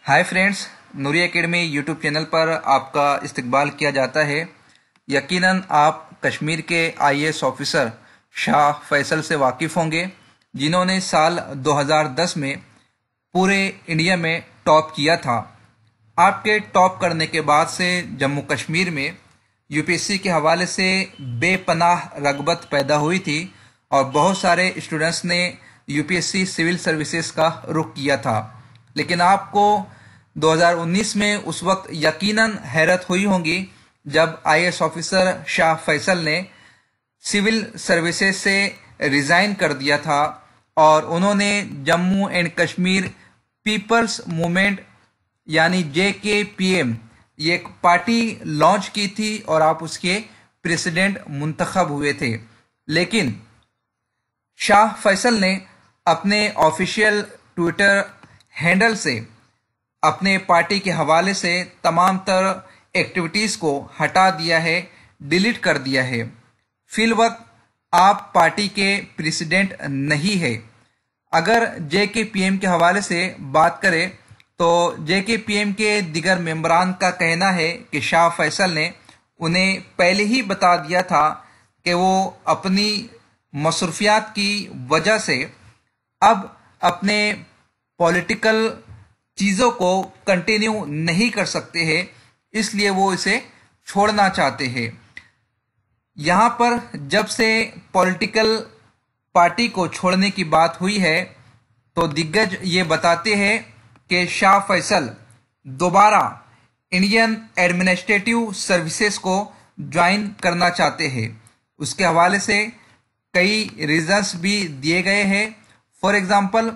Hi friends, नूरी academy YouTube channel पर आपका इस्तकबाल किया जाता है। यकीनन आप कश्मीर के आईएएस ऑफिसर शाह फैसल से वाकिफ़ होंगे, जिन्होंने साल 2010 में पूरे इंडिया में टॉप किया था। आपके टॉप करने के बाद से जम्मू कश्मीर में यूपीएससी के हवाले से बेपनाह रगबत पैदा हुई थी और बहुत सारे स्टूडेंट्स ने यूपीएससी सिविल सर्विसेज का रुख किया था। लेकिन आपको 2019 में उस वक्त यकीनन हैरत हुई होगी जब आईएएस ऑफिसर शाह फैसल ने सिविल सर्विसेज से रिज़ाइन कर दिया था और उन्होंने Jammu and Kashmir people's movement यानी JKPM ये एक पार्टी लॉन्च की थी और आप उसके प्रेसिडेंट मुंतखब हुए थे। लेकिन शाह फैसल ने अपने ऑफिशियल ट्विटर हैंडल से अपने पार्टी के हवाले से तमाम तरह एक्टिविटीज़ को हटा दिया है, डिलीट कर दिया है। फिलवक्त आप पार्टी के प्रेसिडेंट नहीं है। अगर JKPM के हवाले से बात करें तो JKPM के दिगर मेंबरान का कहना है कि शाह फैसल ने उन्हें पहले ही बता दिया था कि वो अपनी मसरूफियात की वजह से अब अपने पॉलिटिकल चीज़ों को कंटिन्यू नहीं कर सकते हैं, इसलिए वो इसे छोड़ना चाहते हैं। यहाँ पर जब से पॉलिटिकल पार्टी को छोड़ने की बात हुई है तो दिग्गज ये बताते हैं कि शाह फैसल दोबारा इंडियन एडमिनिस्ट्रेटिव सर्विसेज को ज्वाइन करना चाहते हैं। उसके हवाले से कई रीजंस भी दिए गए हैं। फॉर एग्जांपल,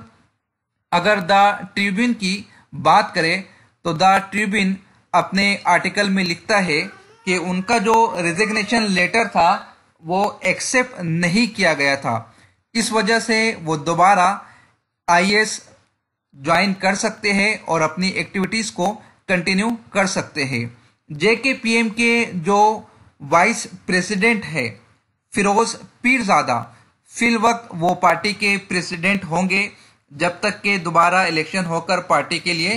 अगर द ट्रिब्यून की बात करें तो द ट्रिब्यून अपने आर्टिकल में लिखता है कि उनका जो रिजिग्नेशन लेटर था वो एक्सेप्ट नहीं किया गया था। इस वजह से वो दोबारा आईएएस ज्वाइन कर सकते हैं और अपनी एक्टिविटीज़ को कंटिन्यू कर सकते हैं। JKPM के जो वाइस प्रेसिडेंट है फिरोज पीरजादा, फिलवक्त वो पार्टी के प्रेसिडेंट होंगे जब तक के दोबारा इलेक्शन होकर पार्टी के लिए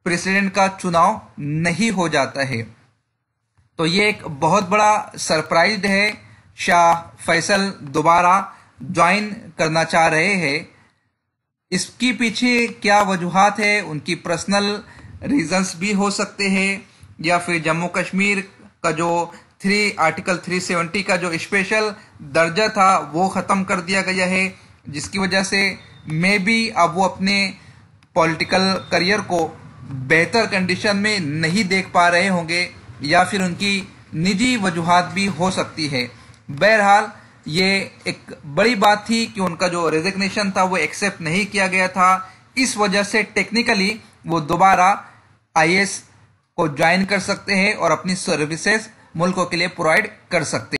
प्रेसिडेंट का चुनाव नहीं हो जाता है। तो ये एक बहुत बड़ा सरप्राइज है। शाह फैसल दोबारा ज्वाइन करना चाह रहे हैं। इसकी पीछे क्या वजूहात है, उनकी पर्सनल रीजंस भी हो सकते हैं, या फिर जम्मू कश्मीर का जो आर्टिकल 370 का जो स्पेशल दर्जा था वो ख़त्म कर दिया गया है, जिसकी वजह से मे बी अब वो अपने पॉलिटिकल करियर को बेहतर कंडीशन में नहीं देख पा रहे होंगे, या फिर उनकी निजी वजूहात भी हो सकती है। बहरहाल ये एक बड़ी बात थी कि उनका जो रेजिग्नेशन था वो एक्सेप्ट नहीं किया गया था। इस वजह से टेक्निकली वो दोबारा आईएएस को ज्वाइन कर सकते हैं और अपनी सर्विसेज मुल्कों के लिए प्रोवाइड कर सकते हैं।